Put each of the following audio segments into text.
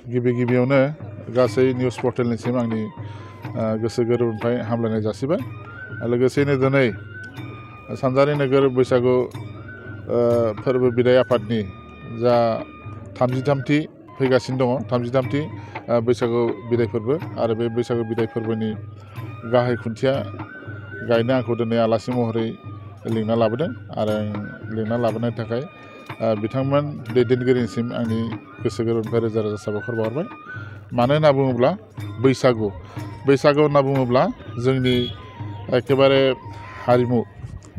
गिबियावनो गासै निउस पर्टेलनिसिम आंनि गोसो गोरबोनिफ्राय हामलायनाय जासिबाय। लोगोसेनो दिनै सानजारि नोगोर बैसागु फोरबो बिदाय आफादनि जा 33थि फैगासिनो दङ 33थि बैसागु बिदाय फोरबो आरो बे बैसागु बिदाय फोरबोनि गाहाय खुन्थिया गायनो आंखौ दिनै आलासि महरै लिंना लाबोदों आरो लिंना लाबोनायनि थाखाय बिथांमोन दैदेनगिरिनिसिम आंनि गोसो गोरबोनिफ्राय रोजा रोजा साबायखर बावहरबाय। मानो होनना बुङोब्ला बैसागु होनना बुङोब्ला जोंनि एखेबारे हारिमु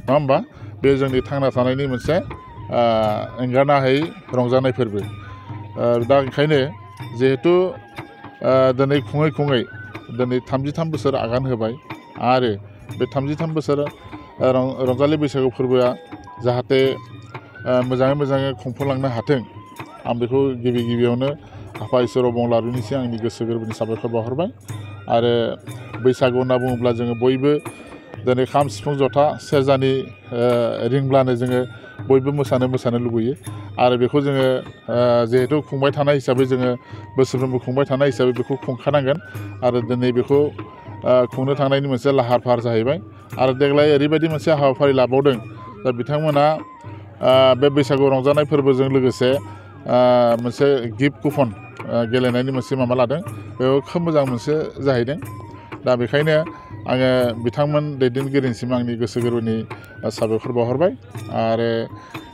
नङा होमबा? बे जोंनि थांना थानायनि मोनसे एंगारनो हायै रंजानाय फोरबो। दा ओंखायनो जिहेथु दिनै खुङै दिनै 33 बोसोर आगान होबाय आरो बे 33 बोसोर रंजालि बैसागु फोरबोआ जाहाथे मोजाङै खुंफुंलांनो हाथों आं बेखौ गिबियावनो आफा इसोर अबंलावरिनिसिम आंनि गोसो गोरबोनि साबायखर बावहरबाय। आरो बैसागु होनना बुङोब्ला जोङो बयबो दिनै खाम सिफुं जथा सेरजानि रिंब्लानो जोङो बयबो मोसानो लुबैयो आरो बेखौ जोङो जिहेथु खुंबाय थानाय हिसाबै जोङो बोसोरफ्रोमबो खुंबाय थानाय हिसाबै बेखौ खुंखानांगोन आरो दिनै बेखौ खुंनो थांनायनि मोनसे लाहार फाहार जाहैबाय। आरो देग्लाय ओरैबायदि मोनसे हाबाफारि लाबावदों दा बिथांमोना बे बैसागु रंजानाय फोरबोजों लोगोसे मोनसे गिफ्ट कुपन गेलेनायनि मोनसे माबा लादों। बेयाव खोब मोजां मोनसे जाहैदों। दा बेखायनो आङो बिथांमोन दैदेनगिरिनिसिम आंनि गोसो गोरबोनि साबायखर बावहरबाय। आरो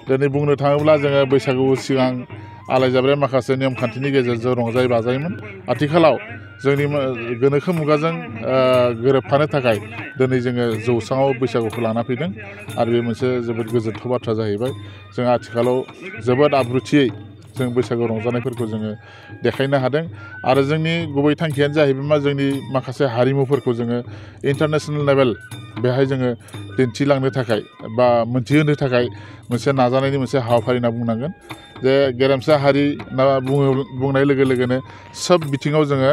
दिनै बुंनो थाङोब्ला जोङो बैसागु सिगां आलायजाब्राया माखासे नेम खान्थिनि गेजेरजों रंजायै बाजायोमोन। आथिखालाव जोंनि गोनोखो मुगाजों गोरोबफानो थाखाय दिनै जोङो जौस्राङाव बैसागुखौ लाना फैदों आरो बे मोनसे जोबोद गोजोनथाव बाथ्रा जाहैबाय। जों आथिखालाव जोबोद आब्रुथियै जों बैसागु रंजानायफोरखौ जोङो देखायनो हादों आरो जोंनि गुबै थांखियानो जाहैबाय मा जोंनि माखासे हारिमुफोरखौ जोङो इन्टारनेसनेल लेभेल बेहाय जोङो दिन्थिलांनो थाखाय बा मोनथिहोनो थाखाय मोनसे नाजानायनि मोनसे हाबाफारि होनना बुंनांगोन। जे गेरेमसा हारि होनना बुंनाय लोगोनो सोब बिथिङाव जोङो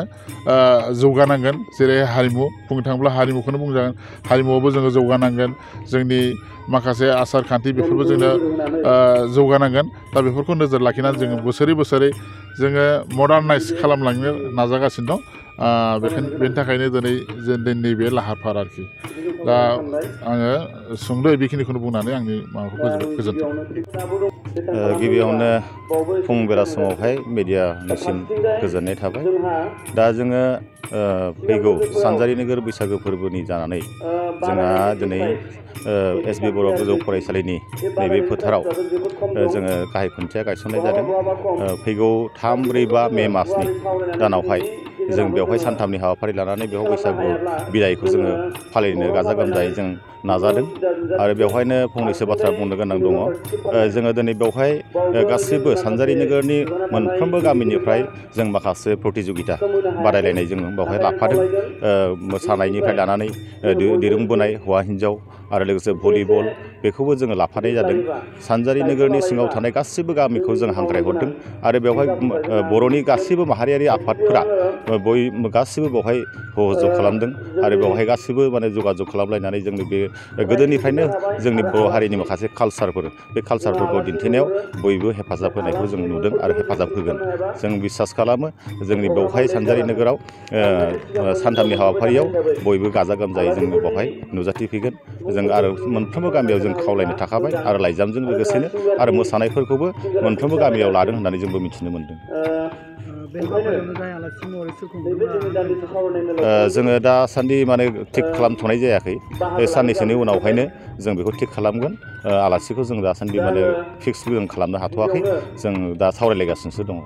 जौगानांगोन। जेरै हारिमु बुंनो थाङोब्ला हारिमुखौनो बुंजागोन। हारिमुआवबो जोङो जौगानांगोन। जोंनि माखासे आसार खान्थि बेफोरबो जोंनो जौगानांगोन। दा बेफोरखौ नोजोर लाखिनानै जोङो बोसोरै जोङो मडार्नाइज खालामलांनो नाजागासिनो दं। बेनि थाखायनो दिनै जोंनि बे लाहार फाहार आरोखि। दा आङो सुंद'यै बेखिनिखौनो बुंनानै आंनि माबाखौ गोजोन्थों। गिबियावनो फुं बेला समावहाय मिडियानिसिम गोजोननाय थाबाय। दा जोङो फैगौ सानजारि नोगोर बैसागो फोरबोनि जानानै जोंहा दिनै SB बर' गोजौ फरायसालिनि नैबे फोथाराव जोङो गाहाय खुन्थिया गायसननाय जादों। फैगौ 3, 4, 5 मे मासनि दानावहाय जों बेवहाय सानथामनि हाबाफारि लानानै बेयाव बैसागु बिदायखौ जोङो फालिनो गाजा गोमजायै जों नाजादों आरो बेवहायनो फंनैसो बाथ्रा बुंनो गोनां दङ। जोङो दिनै बेवहाय गासिबो सानजारि नोगोरनि मोनफ्रोमबो गामिनिफ्राय जों माखासे प्रतिजुगिता बादायलायनाय जों बेवहाय लाफादों। मोसानायनिफ्राय लानानै दिरुं बोनाय हौवा हिन्जाव आरो लोगोसे भलिबल बेखौबो जोङो लाफानाय जादों। सानजारि नोगोरनि सिङाव थानाय गासिबो गामिखौ जों हांख्रायहरदों आरो बेवहाय बर'नि गासिबो माहारियारि आफादफोरा गासिबो बेवहाय सह'जुग खालामदों आरो बेवहाय गासिबो माने जगाजग खालामलायनानै जोंनि बे गोदोनिफ्रायनो जोंनि बर' हारिनि माखासे कालसारफोर बे कालसारफोरखौ दिन्थिनायाव बयबो हेफाजाब होनायखौ जों नुदों आरो हेफाजाब होगोन। जों बिसास खालामो जोंनि बेवहाय सानजारि नोगोराव सानथामनि हाबाफारियाव बयबो गाजा गोमजायै जोङो बेवहाय नुजाथिफैगोन। जों आरो मोनफ्रोमबो गामियाव जों खावलायनो थाखाबाय आरो लाइजामजों लोगोसेनो आरो मोसानायफोरखौबो मोनफ्रोमबो गामियाव लादों होननानै जोंबो मिथिनो मोन्दों। जोङो दासान्दि माने थिग खालामथ'नाय जायाखै। साननैसोनि उनावहायनो जों बेखौ थिग खालामगोन। आलासिखौ जों दासान्दि माने फिक्स जों खालामनो हाथ'वाखै। जों दा सावरायलायगासिनोसो दङ।